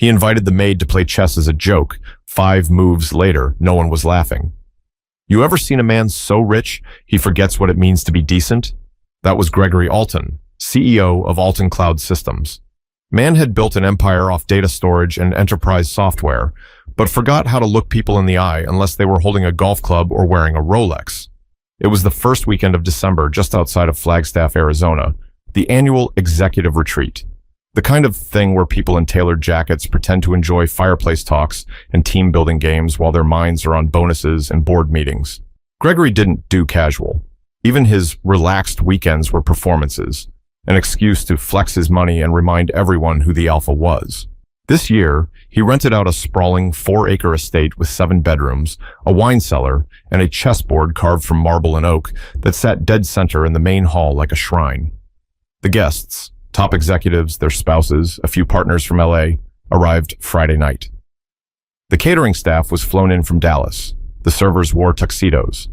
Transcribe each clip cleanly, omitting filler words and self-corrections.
He invited the maid to play chess as a joke. 5 moves later, no one was laughing. You ever seen a man so rich he forgets what it means to be decent? That was Gregory Alton, CEO of Alton Cloud Systems. Man had built an empire off data storage and enterprise software, but forgot how to look people in the eye unless they were holding a golf club or wearing a Rolex. It was the first weekend of December just outside of Flagstaff, Arizona, the annual executive retreat. The kind of thing where people in tailored jackets pretend to enjoy fireplace talks and team-building games while their minds are on bonuses and board meetings. Gregory didn't do casual. Even his relaxed weekends were performances, an excuse to flex his money and remind everyone who the alpha was. This year, he rented out a sprawling 4-acre estate with 7 bedrooms, a wine cellar, and a chessboard carved from marble and oak that sat dead center in the main hall like a shrine. The guests, top executives, their spouses, a few partners from LA, arrived Friday night. The catering staff was flown in from Dallas. The servers wore tuxedos.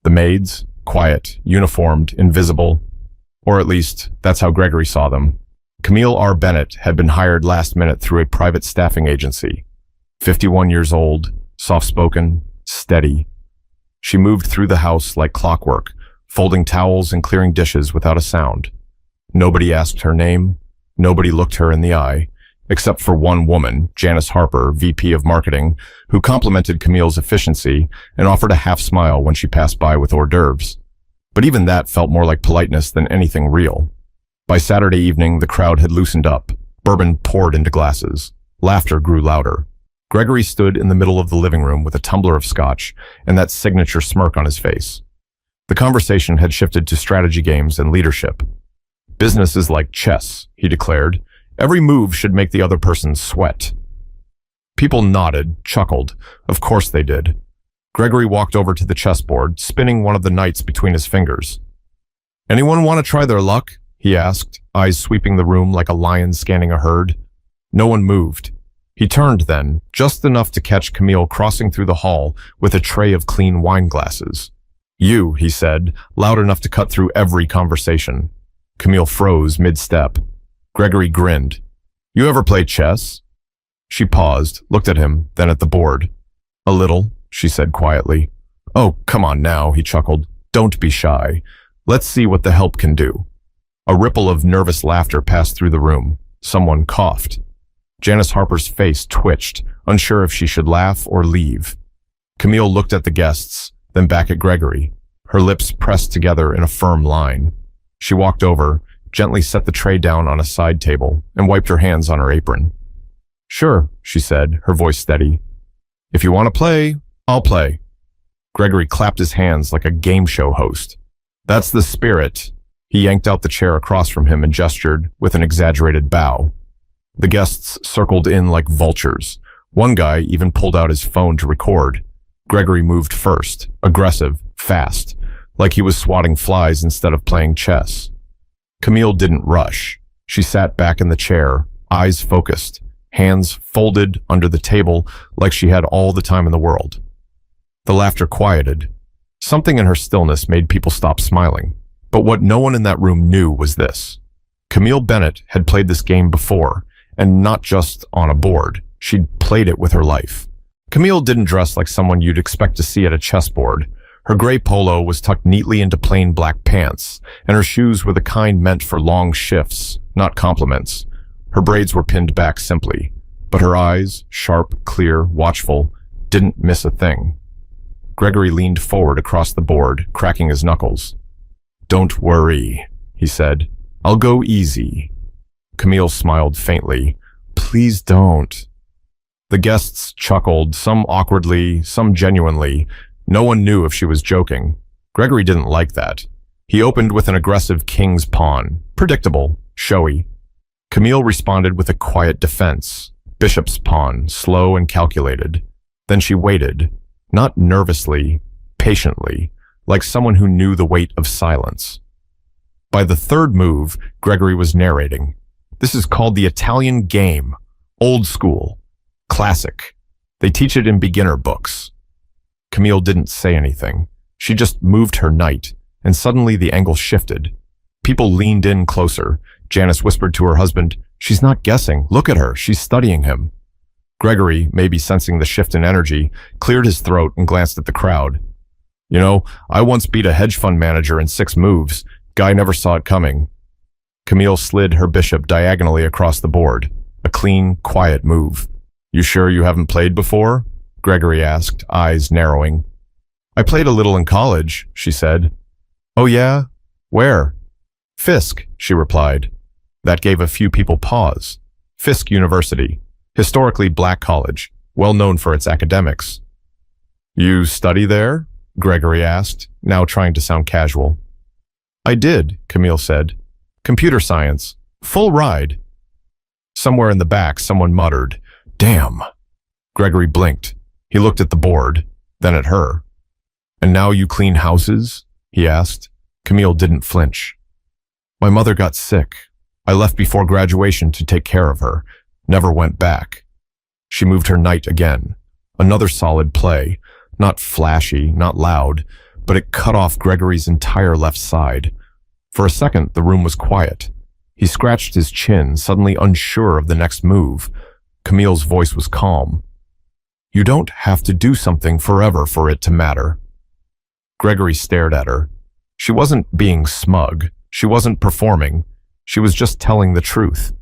The maids, quiet, uniformed, invisible, or at least that's how Gregory saw them. Camille R. Bennett had been hired last minute through a private staffing agency. 51 years old, soft-spoken, steady. She moved through the house like clockwork, folding towels and clearing dishes without a sound. Nobody asked her name. Nobody looked her in the eye, except for one woman, Janice Harper, VP of Marketing, who complimented Camille's efficiency and offered a half-smile when she passed by with hors d'oeuvres. But even that felt more like politeness than anything real. By Saturday evening, the crowd had loosened up. Bourbon poured into glasses. Laughter grew louder. Gregory stood in the middle of the living room with a tumbler of scotch and that signature smirk on his face. The conversation had shifted to strategy games and leadership. Business is like chess, he declared. Every move should make the other person sweat. People nodded, chuckled. Of course they did. Gregory walked over to the chessboard, spinning one of the knights between his fingers. Anyone want to try their luck? He asked, eyes sweeping the room like a lion scanning a herd. No one moved. He turned then, just enough to catch Camille crossing through the hall with a tray of clean wine glasses. You, he said, loud enough to cut through every conversation. Camille froze mid-step. Gregory grinned. You ever play chess? She paused, looked at him, then at the board. A little, she said quietly. Oh, come on now, he chuckled. Don't be shy. Let's see what the help can do. A ripple of nervous laughter passed through the room. Someone coughed. Janice Harper's face twitched, unsure if she should laugh or leave. Camille looked at the guests, then back at Gregory, her lips pressed together in a firm line. She walked over, gently set the tray down on a side table, and wiped her hands on her apron. Sure, she said, her voice steady. If you want to play, I'll play. Gregory clapped his hands like a game show host. That's the spirit. He yanked out the chair across from him and gestured with an exaggerated bow. The guests circled in like vultures. One guy even pulled out his phone to record. Gregory moved first, aggressive, fast, like he was swatting flies instead of playing chess. Camille didn't rush. She sat back in the chair, eyes focused, hands folded under the table like she had all the time in the world. The laughter quieted. Something in her stillness made people stop smiling. But what no one in that room knew was this. Camille Bennett had played this game before, and not just on a board. She'd played it with her life. Camille didn't dress like someone you'd expect to see at a chessboard. Her gray polo was tucked neatly into plain black pants, and her shoes were the kind meant for long shifts, not compliments. Her braids were pinned back simply, but her eyes, sharp, clear, watchful, didn't miss a thing. Gregory leaned forward across the board, cracking his knuckles. Don't worry, he said. I'll go easy. Camille smiled faintly. Please don't. The guests chuckled, some awkwardly, some genuinely. No one knew if she was joking. Gregory didn't like that. He opened with an aggressive king's pawn. Predictable, showy. Camille responded with a quiet defense. Bishop's pawn, slow and calculated. Then she waited, not nervously, patiently, like someone who knew the weight of silence. By the third move, Gregory was narrating. This is called the Italian game. Old school. Classic. They teach it in beginner books. Camille didn't say anything. She just moved her knight, and suddenly the angle shifted. People leaned in closer. Janice whispered to her husband, "She's not guessing. Look at her. She's studying him." Gregory, maybe sensing the shift in energy, cleared his throat and glanced at the crowd. You know, I once beat a hedge fund manager in 6 moves. Guy never saw it coming. Camille slid her bishop diagonally across the board. A clean, quiet move. You sure you haven't played before? Gregory asked, eyes narrowing. I played a little in college, she said. Oh yeah? Where? Fisk, she replied. That gave a few people pause. Fisk University, historically black college, well known for its academics. You study there? Gregory asked, now trying to sound casual. I did, Camille said. Computer science. Full ride. Somewhere in the back, someone muttered, Damn. Gregory blinked. He looked at the board, then at her. And now you clean houses? He asked. Camille didn't flinch. My mother got sick. I left before graduation to take care of her. Never went back. She moved her knight again. Another solid play. Not flashy, not loud, but it cut off Gregory's entire left side. For a second, the room was quiet. He scratched his chin, suddenly unsure of the next move. Camille's voice was calm. You don't have to do something forever for it to matter. Gregory stared at her. She wasn't being smug. She wasn't performing. She was just telling the truth.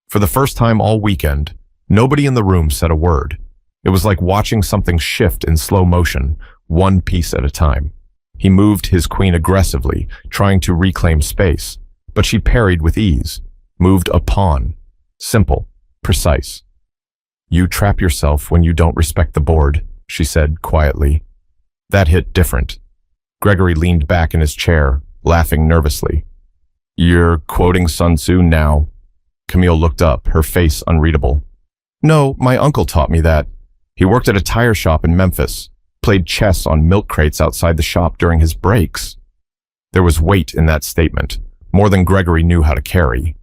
For the first time all weekend, nobody in the room said a word. It was like watching something shift in slow motion, one piece at a time. He moved his queen aggressively, trying to reclaim space, but she parried with ease, moved a pawn. Simple, precise. You trap yourself when you don't respect the board, she said quietly. That hit different. Gregory leaned back in his chair, laughing nervously. You're quoting Sun Tzu now? Camille looked up, her face unreadable. No, my uncle taught me that. He worked at a tire shop in Memphis, played chess on milk crates outside the shop during his breaks. There was weight in that statement, more than Gregory knew how to carry.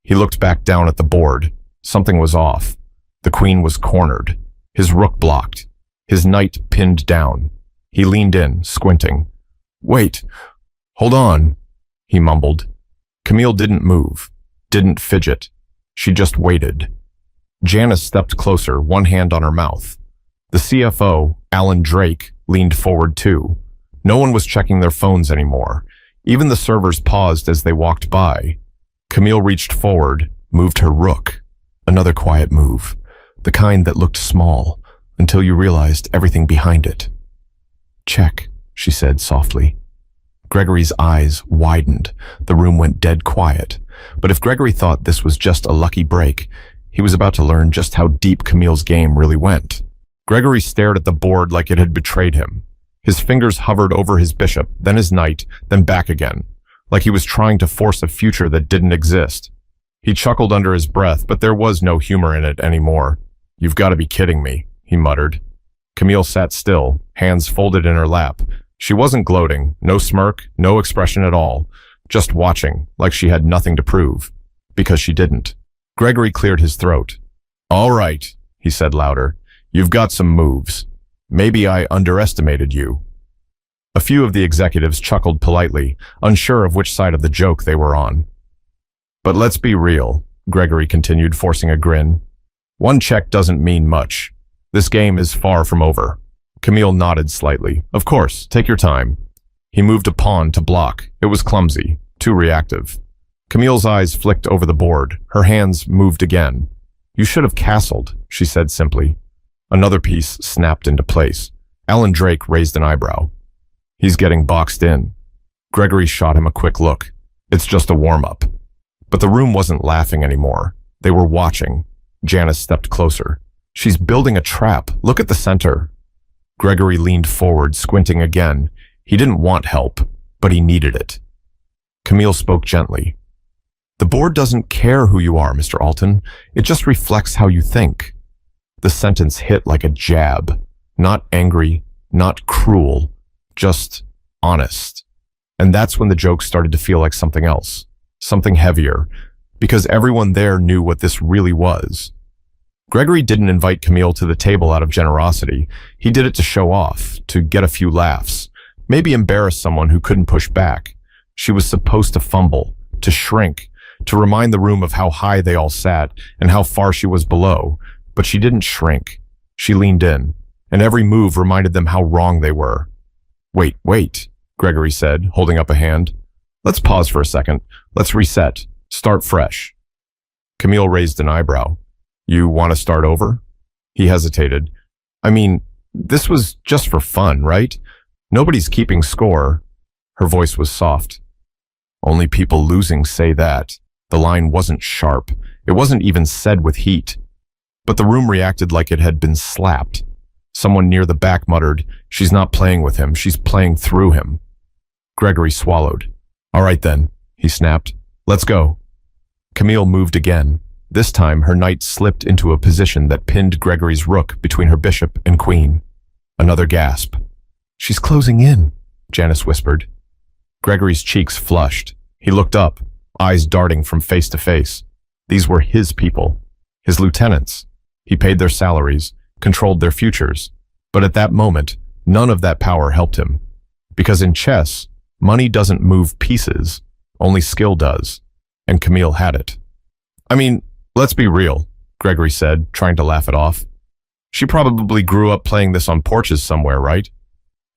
He looked back down at the board. Something was off. The queen was cornered, his rook blocked, his knight pinned down. He leaned in, squinting. Wait, hold on, he mumbled. Camille didn't move, didn't fidget. She just waited. Janice stepped closer, one hand on her mouth. The CFO, Alan Drake, leaned forward too. No one was checking their phones anymore. Even the servers paused as they walked by. Camille reached forward, moved her rook. Another quiet move, the kind that looked small, until you realized everything behind it. Check, she said softly. Gregory's eyes widened. The room went dead quiet. But if Gregory thought this was just a lucky break, he was about to learn just how deep Camille's game really went. Gregory stared at the board like it had betrayed him. His fingers hovered over his bishop, then his knight, then back again, like he was trying to force a future that didn't exist. He chuckled under his breath, but there was no humor in it anymore. You've got to be kidding me, he muttered. Camille sat still, hands folded in her lap. She wasn't gloating, no smirk, no expression at all, just watching, like she had nothing to prove, because she didn't. Gregory cleared his throat. All right, he said louder. You've got some moves. Maybe I underestimated you. A few of the executives chuckled politely, unsure of which side of the joke they were on. But let's be real, Gregory continued, forcing a grin. One check doesn't mean much. This game is far from over. Camille nodded slightly. Of course, take your time. He moved a pawn to block. It was clumsy, too reactive. Camille's eyes flicked over the board. Her hands moved again. You should have castled, she said simply. Another piece snapped into place. Alan Drake raised an eyebrow. He's getting boxed in. Gregory shot him a quick look. It's just a warm-up. But the room wasn't laughing anymore. They were watching. Janice stepped closer. She's building a trap. Look at the center. Gregory leaned forward, squinting again. He didn't want help, but he needed it. Camille spoke gently. The board doesn't care who you are, Mr. Alton. It just reflects how you think. The sentence hit like a jab. Not angry, not cruel, just honest. And that's when the joke started to feel like something else, something heavier, because everyone there knew what this really was. Gregory didn't invite Camille to the table out of generosity. He did it to show off, to get a few laughs, maybe embarrass someone who couldn't push back. She was supposed to fumble, to shrink, to remind the room of how high they all sat and how far she was below, but she didn't shrink. She leaned in, and every move reminded them how wrong they were. Wait, Gregory said, holding up a hand. Let's pause for a second. Let's reset. Start fresh. Camille raised an eyebrow. You want to start over? He hesitated. I mean, this was just for fun, right? Nobody's keeping score. Her voice was soft. Only people losing say that. The line wasn't sharp. It wasn't even said with heat. But the room reacted like it had been slapped. Someone near the back muttered, "She's not playing with him, she's playing through him." Gregory swallowed. "All right then," he snapped. "Let's go." Camille moved again. This time, her knight slipped into a position that pinned Gregory's rook between her bishop and queen. Another gasp. "She's closing in," Janice whispered. Gregory's cheeks flushed. He looked up, eyes darting from face to face. These were his people, his lieutenants. He paid their salaries, controlled their futures. But at that moment, none of that power helped him. Because in chess, money doesn't move pieces, only skill does. And Camille had it. I mean, let's be real, Gregory said, trying to laugh it off. She probably grew up playing this on porches somewhere, right?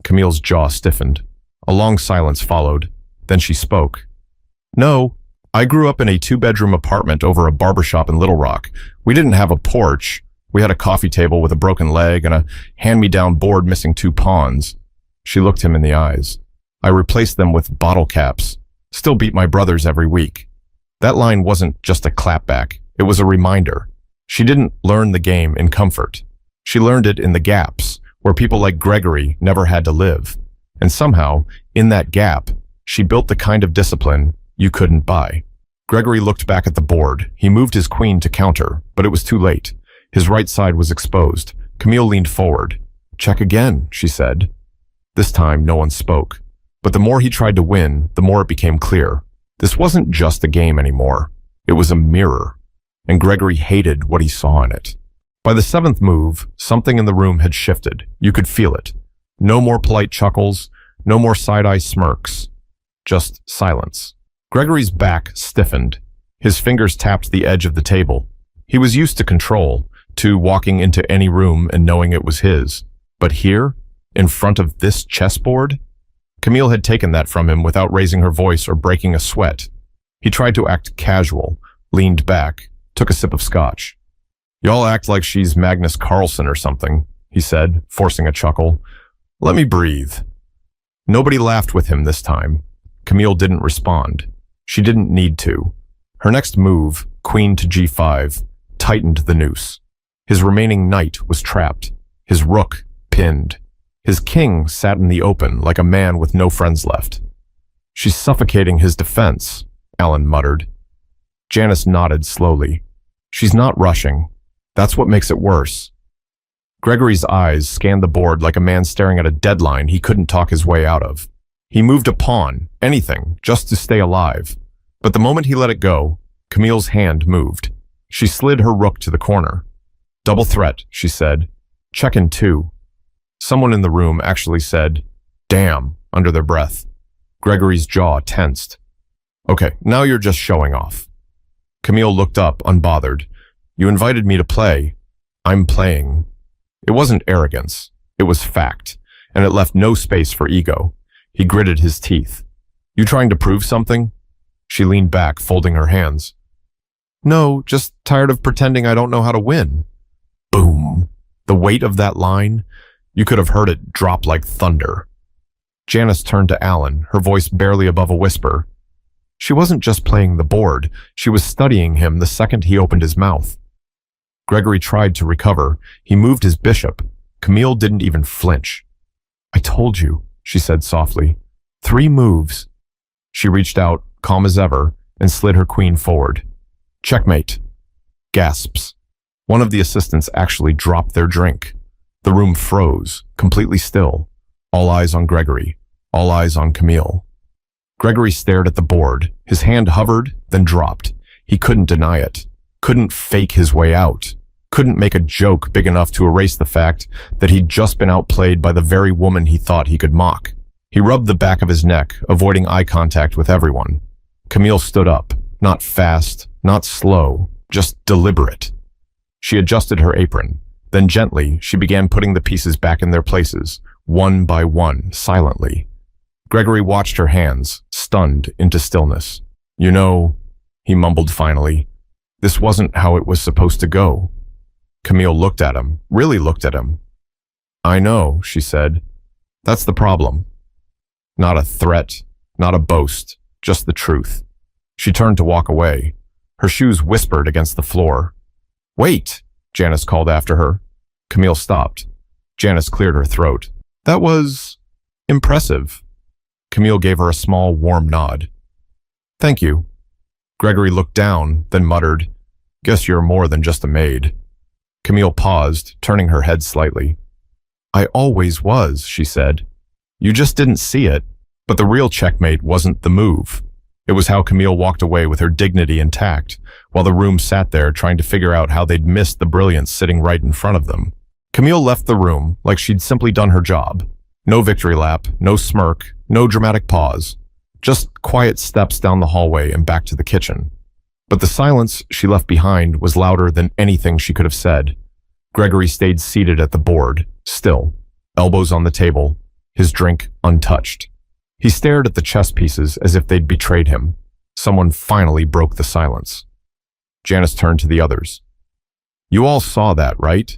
Camille's jaw stiffened. A long silence followed. Then she spoke. No, I grew up in a 2-bedroom apartment over a barbershop in Little Rock. We didn't have a porch. We had a coffee table with a broken leg and a hand-me-down board missing 2 pawns. She looked him in the eyes. I replaced them with bottle caps. Still beat my brothers every week. That line wasn't just a clapback. It was a reminder. She didn't learn the game in comfort. She learned it in the gaps, where people like Gregory never had to live. And somehow, in that gap, she built the kind of discipline you couldn't buy. Gregory looked back at the board. He moved his queen to counter, but it was too late. His right side was exposed. Camille leaned forward. Check again, she said. This time, no one spoke. But the more he tried to win, the more it became clear. This wasn't just a game anymore. It was a mirror. And Gregory hated what he saw in it. By the 7th move, something in the room had shifted. You could feel it. No more polite chuckles, no more side-eye smirks. Just silence. Gregory's back stiffened. His fingers tapped the edge of the table. He was used to control, to walking into any room and knowing it was his. But here, in front of this chessboard? Camille had taken that from him without raising her voice or breaking a sweat. He tried to act casual, leaned back, took a sip of scotch. Y'all act like she's Magnus Carlsen or something, he said, forcing a chuckle. Let me breathe. Nobody laughed with him this time. Camille didn't respond. She didn't need to. Her next move, queen to g5, tightened the noose. His remaining knight was trapped. His rook pinned. His king sat in the open like a man with no friends left. She's suffocating his defense, Alan muttered. Janice nodded slowly. She's not rushing. That's what makes it worse. Gregory's eyes scanned the board like a man staring at a deadline he couldn't talk his way out of. He moved a pawn, anything, just to stay alive. But the moment he let it go, Camille's hand moved. She slid her rook to the corner. Double threat, she said. Check in 2. Someone in the room actually said, damn, under their breath. Gregory's jaw tensed. Okay, now you're just showing off. Camille looked up, unbothered. You invited me to play. I'm playing. It wasn't arrogance. It was fact, and it left no space for ego. He gritted his teeth. You trying to prove something? She leaned back, folding her hands. No, just tired of pretending I don't know how to win. Boom. The weight of that line, you could have heard it drop like thunder. Janice turned to Alan, her voice barely above a whisper. She wasn't just playing the board. She was studying him the second he opened his mouth. Gregory tried to recover. He moved his bishop. Camille didn't even flinch. I told you, she said softly. 3 moves. She reached out, calm as ever, and slid her queen forward. Checkmate. Gasps. One of the assistants actually dropped their drink. The room froze, completely still. All eyes on Gregory. All eyes on Camille. Gregory stared at the board. His hand hovered, then dropped. He couldn't deny it. Couldn't fake his way out. Couldn't make a joke big enough to erase the fact that he'd just been outplayed by the very woman he thought he could mock. He rubbed the back of his neck, avoiding eye contact with everyone. Camille stood up, not fast, not slow, just deliberate. She adjusted her apron. Then gently, she began putting the pieces back in their places, one by one, silently. Gregory watched her hands, stunned into stillness. You know, he mumbled finally, this wasn't how it was supposed to go. Camille looked at him, really looked at him. I know, she said. That's the problem. Not a threat, not a boast, just the truth. She turned to walk away. Her shoes whispered against the floor. Wait, Janice called after her. Camille stopped. Janice cleared her throat. That was impressive. Camille gave her a small, warm nod. Thank you. Gregory looked down, then muttered, Guess you're more than just a maid. Camille paused, turning her head slightly. I always was, she said. You just didn't see it. But the real checkmate wasn't the move. It was how Camille walked away with her dignity intact, while the room sat there trying to figure out how they'd missed the brilliance sitting right in front of them. Camille left the room like she'd simply done her job. No victory lap, no smirk, no dramatic pause. Just quiet steps down the hallway and back to the kitchen. But the silence she left behind was louder than anything she could have said. Gregory stayed seated at the board, still, elbows on the table, his drink untouched. He stared at the chess pieces as if they'd betrayed him. Someone finally broke the silence. Janice turned to the others. You all saw that, right?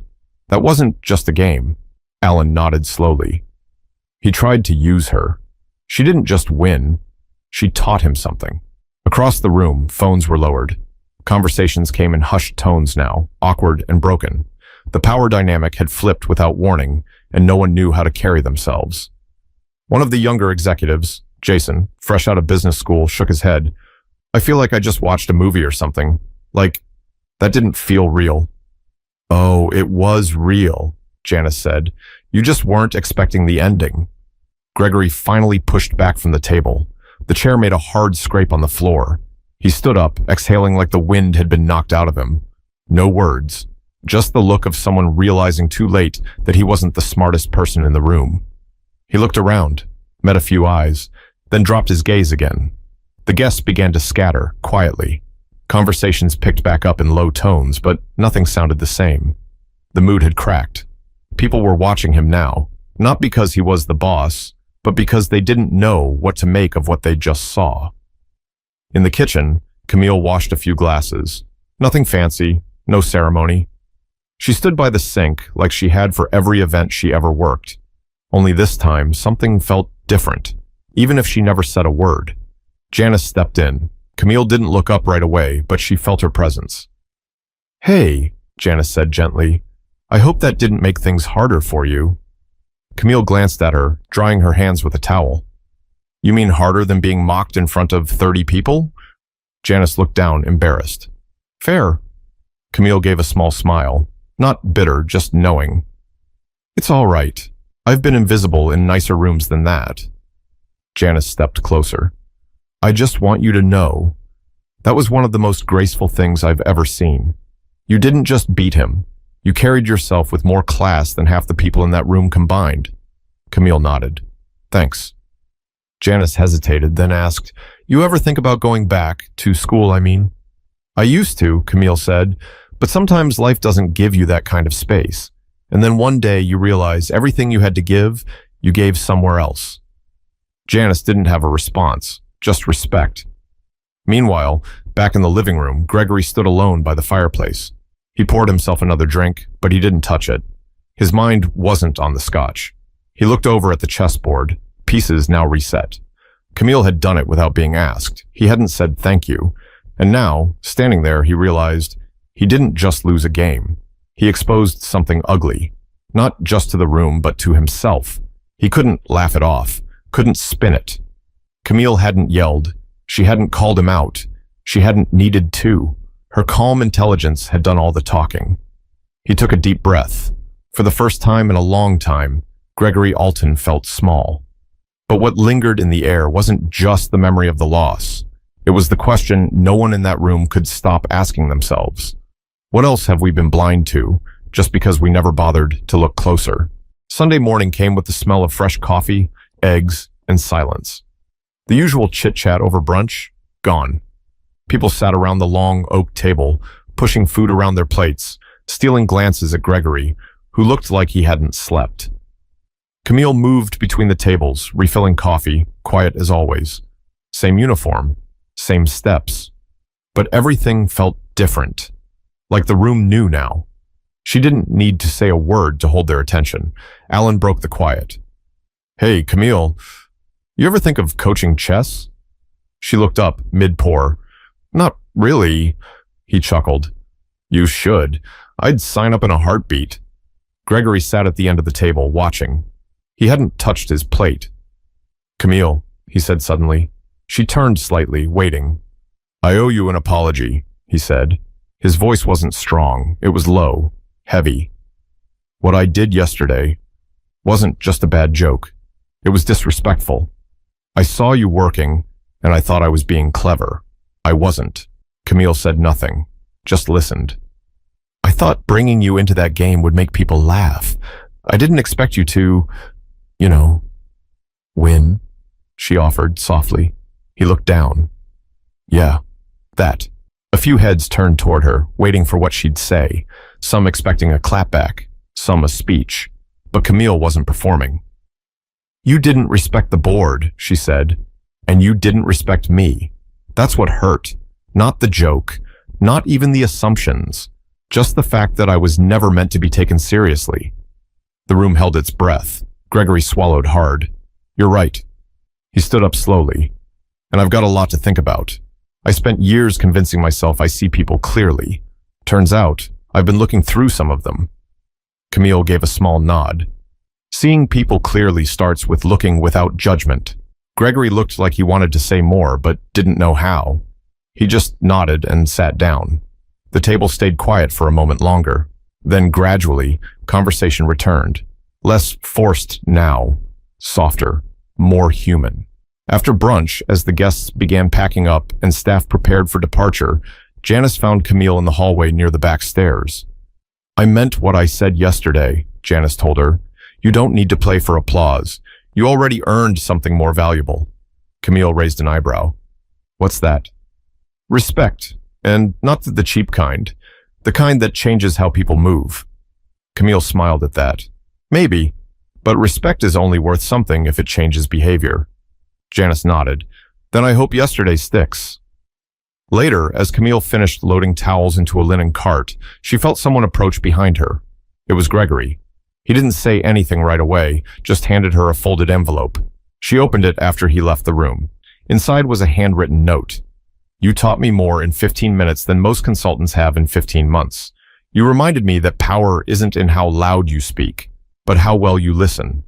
That wasn't just a game. Alan nodded slowly. He tried to use her. She didn't just win. She taught him something. Across the room, phones were lowered. Conversations came in hushed tones now, awkward and broken. The power dynamic had flipped without warning, and no one knew how to carry themselves. One of the younger executives, Jason, fresh out of business school, shook his head. I feel like I just watched a movie or something. Like, that didn't feel real. Oh, it was real, Janice said. You just weren't expecting the ending. Gregory finally pushed back from the table. The chair made a hard scrape on the floor. He stood up, exhaling like the wind had been knocked out of him. No words, just the look of someone realizing too late that he wasn't the smartest person in the room. He looked around, met a few eyes, then dropped his gaze again. The guests began to scatter, quietly. Conversations picked back up in low tones, but nothing sounded the same. The mood had cracked. People were watching him now, not because he was the boss, but because they didn't know what to make of what they just saw. In the kitchen, Camille washed a few glasses. Nothing fancy, no ceremony. She stood by the sink like she had for every event she ever worked. Only this time, something felt different, even if she never said a word. Janice stepped in. Camille didn't look up right away, but she felt her presence. Hey, Janice said gently. I hope that didn't make things harder for you. Camille glanced at her, drying her hands with a towel. You mean harder than being mocked in front of 30 people? Janice looked down, embarrassed. Fair. Camille gave a small smile. Not bitter, just knowing. It's all right. I've been invisible in nicer rooms than that. Janice stepped closer. I just want you to know. That was one of the most graceful things I've ever seen. You didn't just beat him. You carried yourself with more class than half the people in that room combined. Camille nodded. Thanks. Janice hesitated, then asked, You ever think about going back, to school, I mean? I used to, Camille said, but sometimes life doesn't give you that kind of space. And then one day you realize everything you had to give, you gave somewhere else. Janice didn't have a response, just respect. Meanwhile, back in the living room, Gregory stood alone by the fireplace. He poured himself another drink, but he didn't touch it. His mind wasn't on the scotch. He looked over at the chessboard, pieces now reset. Camille had done it without being asked. He hadn't said thank you. And now, standing there, he realized he didn't just lose a game. He exposed something ugly, not just to the room, but to himself. He couldn't laugh it off, couldn't spin it. Camille hadn't yelled. She hadn't called him out. She hadn't needed to. Her calm intelligence had done all the talking. He took a deep breath. For the first time in a long time, Gregory Alton felt small. But what lingered in the air wasn't just the memory of the loss. It was the question no one in that room could stop asking themselves. What else have we been blind to, just because we never bothered to look closer? Sunday morning came with the smell of fresh coffee, eggs, and silence. The usual chit-chat over brunch, gone. People sat around the long oak table, pushing food around their plates, stealing glances at Gregory, who looked like he hadn't slept. Camille moved between the tables, refilling coffee, quiet as always. Same uniform, same steps. But everything felt different, like the room knew now. She didn't need to say a word to hold their attention. Alan broke the quiet. "Hey, Camille, you ever think of coaching chess?" She looked up, mid-pour. "Not really," he chuckled. "You should. I'd sign up in a heartbeat." Gregory sat at the end of the table, watching. He hadn't touched his plate. "Camille," he said suddenly. She turned slightly, waiting. "I owe you an apology," he said. His voice wasn't strong. It was low, heavy. "What I did yesterday wasn't just a bad joke. It was disrespectful. I saw you working, and I thought I was being clever. I wasn't." Camille said nothing, just listened. "I thought bringing you into that game would make people laugh. I didn't expect you to, win," she offered softly. He looked down. "Yeah, that." A few heads turned toward her, waiting for what she'd say, some expecting a clapback, some a speech. But Camille wasn't performing. "You didn't respect the board," she said, "and you didn't respect me. That's what hurt. Not the joke, not even the assumptions, just the fact that I was never meant to be taken seriously." The room held its breath. Gregory swallowed hard. "You're right." He stood up slowly. "And I've got a lot to think about. I spent years convincing myself I see people clearly. Turns out, I've been looking through some of them." Camille gave a small nod. Seeing people clearly starts with looking without judgment. Gregory looked like he wanted to say more, but didn't know how. He just nodded and sat down. The table stayed quiet for a moment longer. Then gradually, conversation returned. Less forced now, softer, more human. After brunch, as the guests began packing up and staff prepared for departure, Janice found Camille in the hallway near the back stairs. "I meant what I said yesterday," Janice told her. "You don't need to play for applause. You already earned something more valuable." Camille raised an eyebrow. "What's that?" "Respect, and not the cheap kind. The kind that changes how people move." Camille smiled at that. "Maybe, but respect is only worth something if it changes behavior." Janice nodded. "Then I hope yesterday sticks." Later, as Camille finished loading towels into a linen cart, she felt someone approach behind her. It was Gregory. He didn't say anything right away, just handed her a folded envelope. She opened it after he left the room. Inside was a handwritten note. "You taught me more in 15 minutes than most consultants have in 15 months. You reminded me that power isn't in how loud you speak, but how well you listen.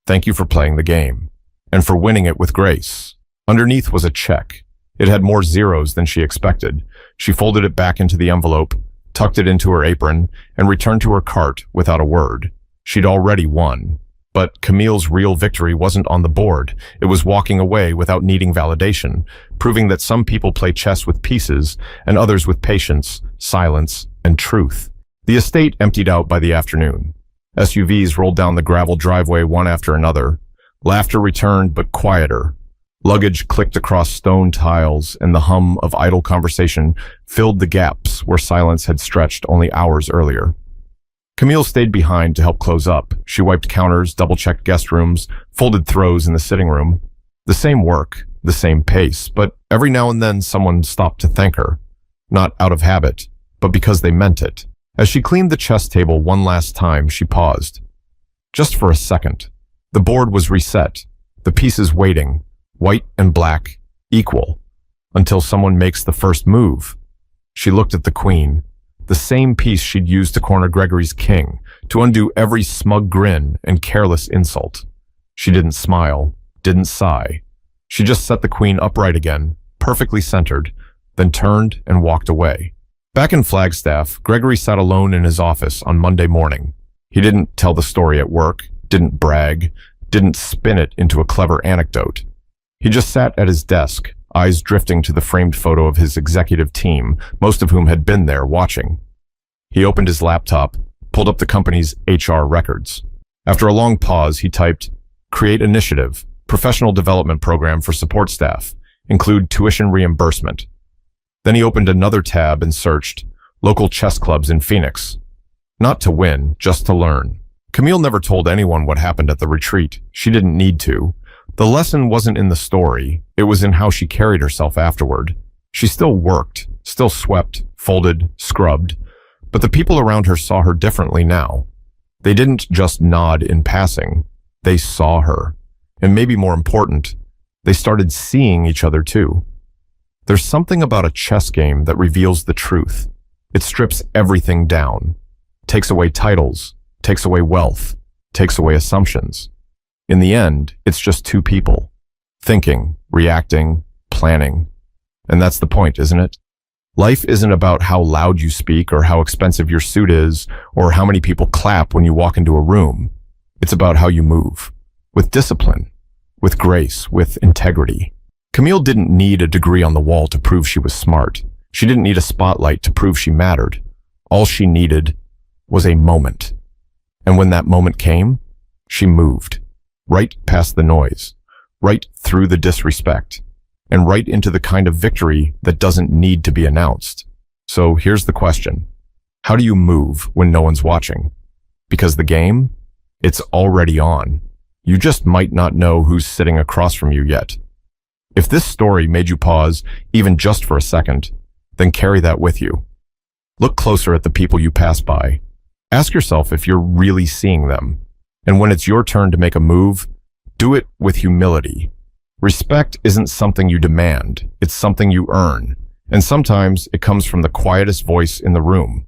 Thank you for playing the game, and for winning it with grace." Underneath was a check. It had more zeros than she expected. She folded it back into the envelope, tucked it into her apron, and returned to her cart without a word. She'd already won. But Camille's real victory wasn't on the board. It was walking away without needing validation, proving that some people play chess with pieces and others with patience, silence, and truth. The estate emptied out by the afternoon. SUVs rolled down the gravel driveway one after another. Laughter returned, but quieter. Luggage clicked across stone tiles, and the hum of idle conversation filled the gaps where silence had stretched only hours earlier. Camille stayed behind to help close up. She wiped counters, double-checked guest rooms, folded throws in the sitting room. The same work, the same pace, but every now and then someone stopped to thank her. Not out of habit, but because they meant it. As she cleaned the chess table one last time, she paused. Just for a second. The board was reset, the pieces waiting, white and black, equal, until someone makes the first move. She looked at the queen, the same piece she'd used to corner Gregory's king, to undo every smug grin and careless insult. She didn't smile, didn't sigh. She just set the queen upright again, perfectly centered, then turned and walked away. Back in Flagstaff, Gregory sat alone in his office on Monday morning. He didn't tell the story at work, didn't brag, didn't spin it into a clever anecdote. He just sat at his desk, eyes drifting to the framed photo of his executive team, most of whom had been there watching. He opened his laptop, pulled up the company's HR records. After a long pause, he typed, "Create initiative, professional development program for support staff, include tuition reimbursement." Then he opened another tab and searched, local chess clubs in Phoenix. Not to win, just to learn. Camille never told anyone what happened at the retreat. She didn't need to. The lesson wasn't in the story, it was in how she carried herself afterward. She still worked, still swept, folded, scrubbed, but the people around her saw her differently now. They didn't just nod in passing, they saw her. And maybe more important, they started seeing each other too. There's something about a chess game that reveals the truth. It strips everything down, takes away titles, takes away wealth, takes away assumptions. In the end, it's just two people, thinking, reacting, planning. And that's the point, isn't it? Life isn't about how loud you speak or how expensive your suit is or how many people clap when you walk into a room. It's about how you move, with discipline, with grace, with integrity. Camille didn't need a degree on the wall to prove she was smart. She didn't need a spotlight to prove she mattered. All she needed was a moment. And when that moment came, she moved, right past the noise, right through the disrespect, and right into the kind of victory that doesn't need to be announced. So here's the question. How do you move when no one's watching? Because the game, it's already on. You just might not know who's sitting across from you yet. If this story made you pause, even just for a second, then carry that with you. Look closer at the people you pass by. Ask yourself if you're really seeing them. And when it's your turn to make a move, do it with humility. Respect isn't something you demand, it's something you earn. And sometimes it comes from the quietest voice in the room.